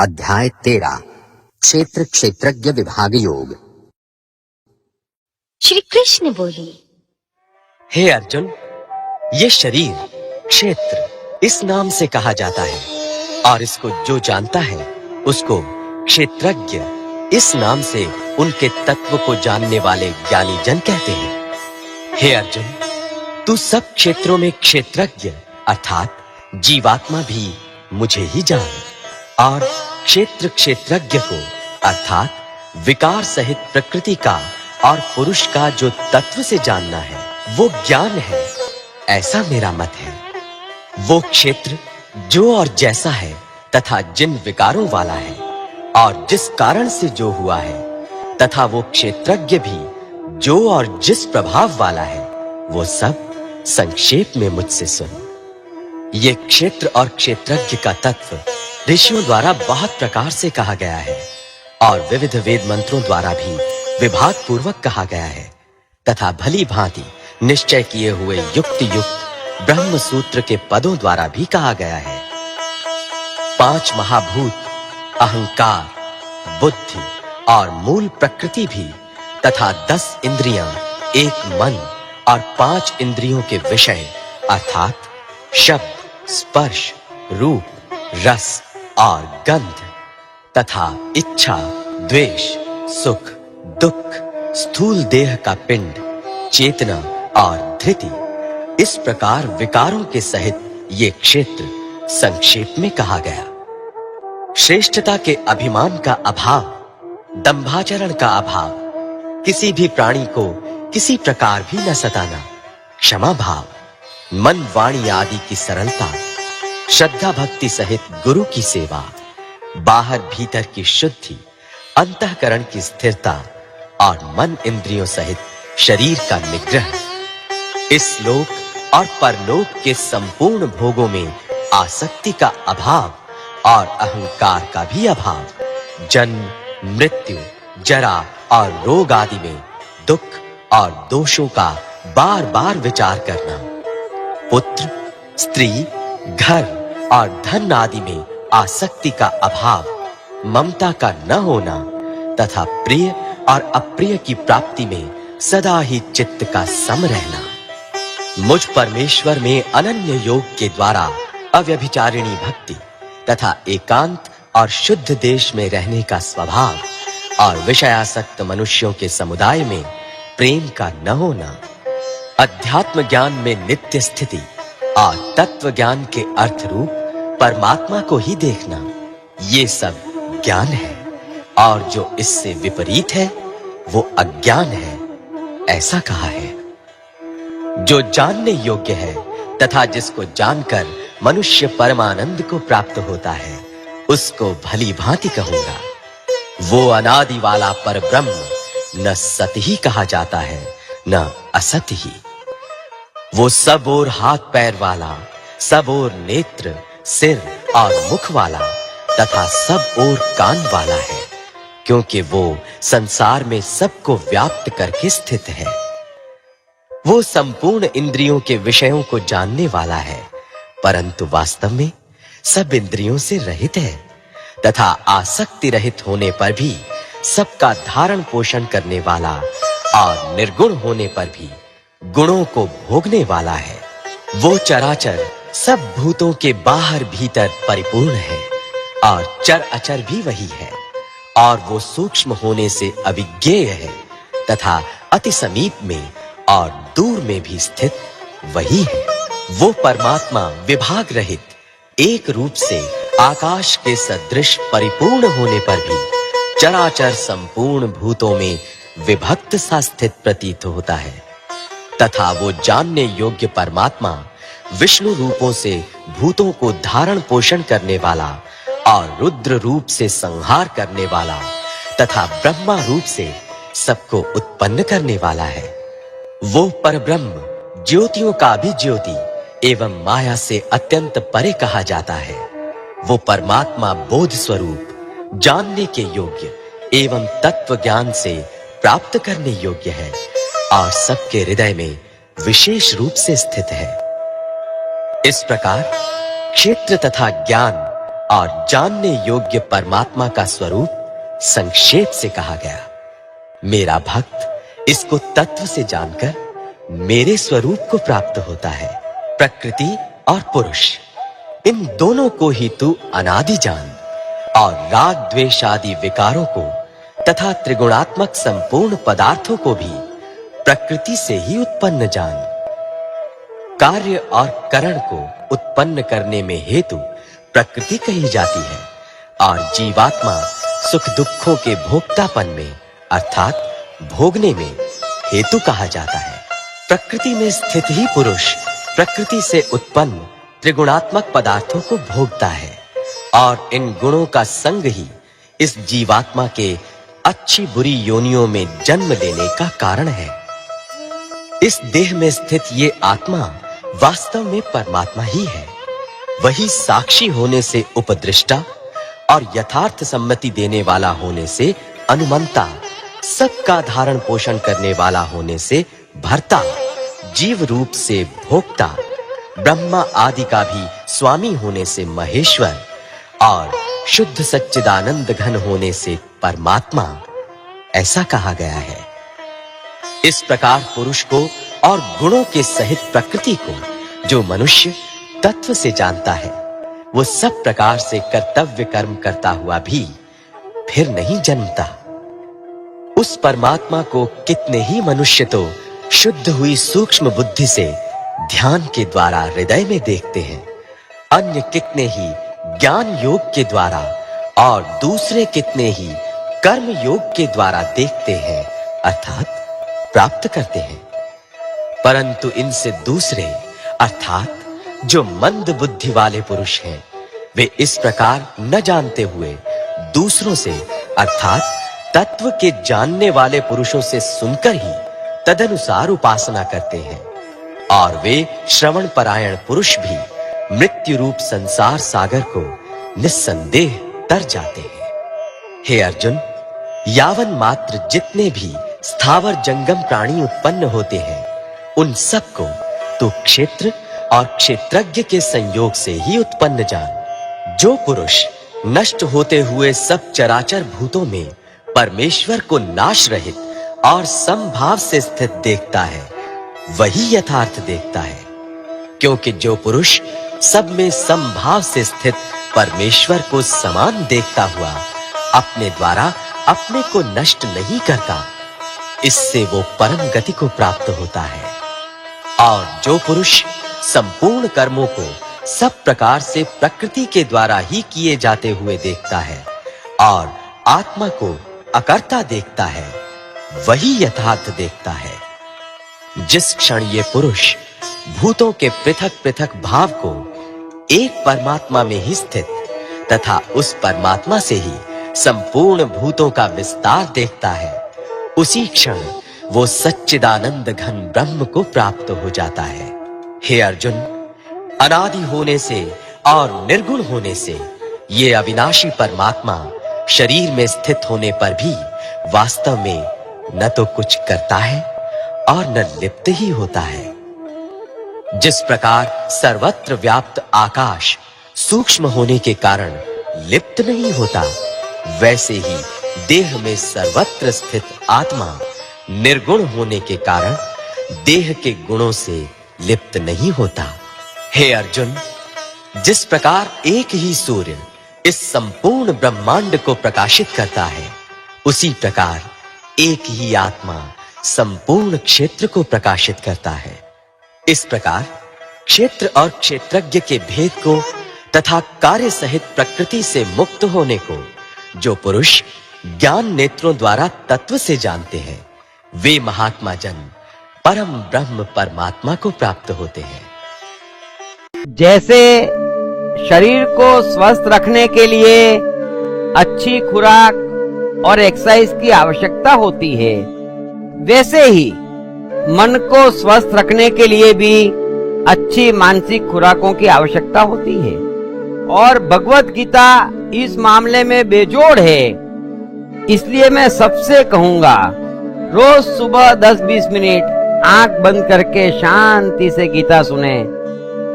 अध्याय 13 क्षेत्र क्षेत्रज्ञ विभाग योग। श्री कृष्ण बोले, हे अर्जुन, ये शरीर क्षेत्र इस नाम से कहा जाता है और इसको जो जानता है उसको क्षेत्रज्ञ इस नाम से उनके तत्व को जानने वाले ज्ञानी जन कहते हैं। हे अर्जुन, तू सब क्षेत्रों में क्षेत्रज्ञ अर्थात जीवात्मा भी मुझे ही जान और क्षेत्र क्षेत्रज्ञ को अर्थात विकार सहित प्रकृति का और पुरुष का जो तत्व से जानना है वो ज्ञान है, ऐसा मेरा मत है। वो क्षेत्र जो और जैसा है तथा जिन विकारों वाला है और जिस कारण से जो हुआ है तथा वो क्षेत्रज्ञ भी जो और जिस प्रभाव वाला है, वो सब संक्षेप में मुझसे सुन। ये क्षेत्र और क्षेत्रज्ञ का तत्व ऋषियों द्वारा बहुत प्रकार से कहा गया है और विविध वेद मंत्रों द्वारा भी विभाग पूर्वक कहा गया है तथा भली भांति निश्चय किए हुए युक्ति युक्त ब्रह्म सूत्र के पदों द्वारा भी कहा गया है। 5 महाभूत अहंकार, बुद्धि और मूल प्रकृति भी तथा 10 इंद्रियां, एक मन और 5 इंद्रियों के विषय अर्थात शब्द, स्पर्श, रूप, रस और गंध तथा इच्छा, द्वेष, सुख, दुख, स्थूल देह का पिंड, चेतना और धृति, इस प्रकार विकारों के सहित ये क्षेत्र संक्षेप में कहा गया। श्रेष्ठता के अभिमान का अभाव, दंभाचरण का अभाव, किसी भी प्राणी को किसी प्रकार भी न सताना, क्षमा भाव, मन वाणी आदि की सरलता, श्रद्धा भक्ति सहित गुरु की सेवा, बाहर भीतर की शुद्धि, अंतःकरण की स्थिरता और मन इंद्रियों सहित शरीर का निग्रह, इस लोक और परलोक के संपूर्ण भोगों में आसक्ति का अभाव और अहंकार का भी अभाव, जन्म, मृत्यु, जरा और रोग आदि में दुख और दोषों का बार-बार विचार करना, पुत्र, स्त्री, घर और धन आदि में आसक्ति का अभाव, ममता का न होना तथा प्रिय और अप्रिय की प्राप्ति में सदा ही चित्त का सम रहना, मुझ परमेश्वर में अनन्य योग के द्वारा अव्यभिचारिणी भक्ति तथा एकांत और शुद्ध देश में रहने का स्वभाव और विषयासक्त मनुष्यों के समुदाय में प्रेम का न होना, अध्यात्म ज्ञान में नित्य स्थिति और तत्व ज्ञान के अर्थ रूप परमात्मा को ही देखना, ये सब ज्ञान है और जो इससे विपरीत है वो अज्ञान है, ऐसा कहा है। जो जानने योग्य है तथा जिसको जानकर मनुष्य परमानंद को प्राप्त होता है, उसको भली भांति कहूंगा। वो अनादि वाला परब्रह्म न सत ही कहा जाता है न असत ही। वो सब और हाथ पैर वाला, सब और नेत्र, सिर और मुख वाला तथा सब और कान वाला है, क्योंकि वो संसार में सबको व्याप्त करके स्थित है। वो संपूर्ण इंद्रियों के विषयों को जानने वाला है, परंतु वास्तव में सब इंद्रियों से रहित है तथा आसक्ति रहित होने पर भी सबका धारण पोषण करने वाला और निर्गुण होने पर भी गुणों को भोगने वाला है। वो चराचर सब भूतों के बाहर भीतर परिपूर्ण है और चर अचर भी वही है और वो सूक्ष्म होने से अविज्ञेय है तथा अति समीप में और दूर में भी स्थित वही है। वो परमात्मा विभाग रहित एक रूप से आकाश के सदृश परिपूर्ण होने पर भी चराचर संपूर्ण भूतों में विभक्त सा स्थित प्रतीत होता है तथा वो जानने योग्य परमात्मा विष्णु रूपों से भूतों को धारण पोषण करने वाला और रुद्र रूप से संहार करने वाला तथा ब्रह्मा रूप से सबको उत्पन्न करने वाला है। वो परब्रह्म ज्योतियों का भी ज्योति एवं माया से अत्यंत परे कहा जाता है। वो परमात्मा बोध स्वरूप जानने के योग्य एवं तत्व ज्ञान से प्राप्त करने योग्य है और सबके हृदय में विशेष रूप से स्थित है। इस प्रकार क्षेत्र तथा ज्ञान और जानने योग्य परमात्मा का स्वरूप संक्षेप से कहा गया। मेरा भक्त इसको तत्व से जानकर मेरे स्वरूप को प्राप्त होता है। प्रकृति और पुरुष, इन दोनों को ही तू अनादि जान और राग द्वेष आदि विकारों को तथा त्रिगुणात्मक संपूर्ण पदार्थों को भी प्रकृति से ही उत्पन्न जान। कार्य और करण को उत्पन्न करने में हेतु प्रकृति कही जाती है और जीवात्मा सुख दुखों के भोक्तापन में अर्थात भोगने में हेतु कहा जाता है। प्रकृति में स्थित ही पुरुष प्रकृति से उत्पन्न त्रिगुणात्मक पदार्थों को भोगता है और इन गुणों का संग ही इस जीवात्मा के अच्छी बुरी योनियों में जन्म लेने का कारण है। इस देह में स्थित ये आत्मा वास्तव में परमात्मा ही है। वही साक्षी होने से उपदृष्टा और यथार्थ सम्मति देने वाला होने से अनुमंता, सबका धारण पोषण करने वाला होने से भर्ता, जीव रूप से भोक्ता, ब्रह्मा आदि का भी स्वामी होने से महेश्वर और शुद्ध सच्चिदानंद घन होने से परमात्मा, ऐसा कहा गया है। इस प्रकार पुरुष को और गुणों के सहित प्रकृति को जो मनुष्य तत्व से जानता है, वो सब प्रकार से कर्तव्य कर्म करता हुआ भी फिर नहीं जन्मता। उस परमात्मा को कितने ही मनुष्य तो शुद्ध हुई सूक्ष्म बुद्धि से ध्यान के द्वारा हृदय में देखते हैं, अन्य कितने ही ज्ञान योग के द्वारा और दूसरे कितने ही कर्म योग के द्वारा देखते हैं अर्थात प्राप्त करते हैं। परंतु इनसे दूसरे अर्थात जो मंद बुद्धि वाले पुरुष हैं, वे इस प्रकार न जानते हुए दूसरों से अर्थात तत्व के जानने वाले पुरुषों से सुनकर ही तदनुसार उपासना करते हैं और वे श्रवण परायण पुरुष भी मृत्यु रूप संसार सागर को निस्संदेह तर जाते हैं। हे अर्जुन, यावन मात्र जितने भी स्थावर जंगम प्राणी उत्पन्न होते हैं, उन सब को तू क्षेत्र और क्षेत्रज्ञ के संयोग से ही उत्पन्न जान। जो पुरुष नष्ट होते हुए सब चराचर भूतों में परमेश्वर को नाश रहित और समभाव से स्थित देखता है, वही यथार्थ देखता है। क्योंकि जो पुरुष सब में समभाव से स्थित परमेश्वर को समान देखता हुआ अपने द्वारा अपने को नष्ट नहीं करता, इससे वो परम गति को प्राप्त होता है। और जो पुरुष संपूर्ण कर्मों को सब प्रकार से प्रकृति के द्वारा ही किए जाते हुए देखता है और आत्मा को अकर्ता देखता है, वही यथार्थ देखता है। जिस क्षण ये पुरुष भूतों के पृथक-पृथक भाव को एक परमात्मा में ही स्थित तथा उस परमात्मा से ही संपूर्ण भूतों का विस्तार देखता है, उसी क्षण वो सच्चिदानंद घन ब्रह्म को प्राप्त हो जाता है। हे अर्जुन, अनादि होने से और निर्गुण होने से ये अविनाशी परमात्मा शरीर में स्थित होने पर भी वास्तव में न तो कुछ करता है और न लिप्त ही होता है। जिस प्रकार सर्वत्र व्याप्त आकाश सूक्ष्म होने के कारण लिप्त नहीं होता, वैसे ही देह में सर्वत्र स्थित आत्मा निर्गुण होने के कारण देह के गुणों से लिप्त नहीं होता। हे अर्जुन, जिस प्रकार एक ही सूर्य इस संपूर्ण ब्रह्मांड को प्रकाशित करता है, उसी प्रकार एक ही आत्मा संपूर्ण क्षेत्र को प्रकाशित करता है। इस प्रकार क्षेत्र और क्षेत्रज्ञ के भेद को तथा कार्य सहित प्रकृति से मुक्त होने को जो पुरुष ज्ञान नेत्रों द्वारा तत्व से जानते हैं, वे महात्मा जन परम ब्रह्म परमात्मा को प्राप्त होते हैं। जैसे शरीर को स्वस्थ रखने के लिए अच्छी खुराक और एक्सरसाइज की आवश्यकता होती है, वैसे ही मन को स्वस्थ रखने के लिए भी अच्छी मानसिक खुराकों की आवश्यकता होती है। और भगवत गीता इस मामले में बेजोड़ है। इसलिए मैं सबसे कहूंगा, रोज सुबह 10-20 मिनट आंख बंद करके शांति से गीता सुने।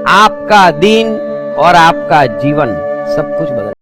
आपका दिन और आपका जीवन सब कुछ बदल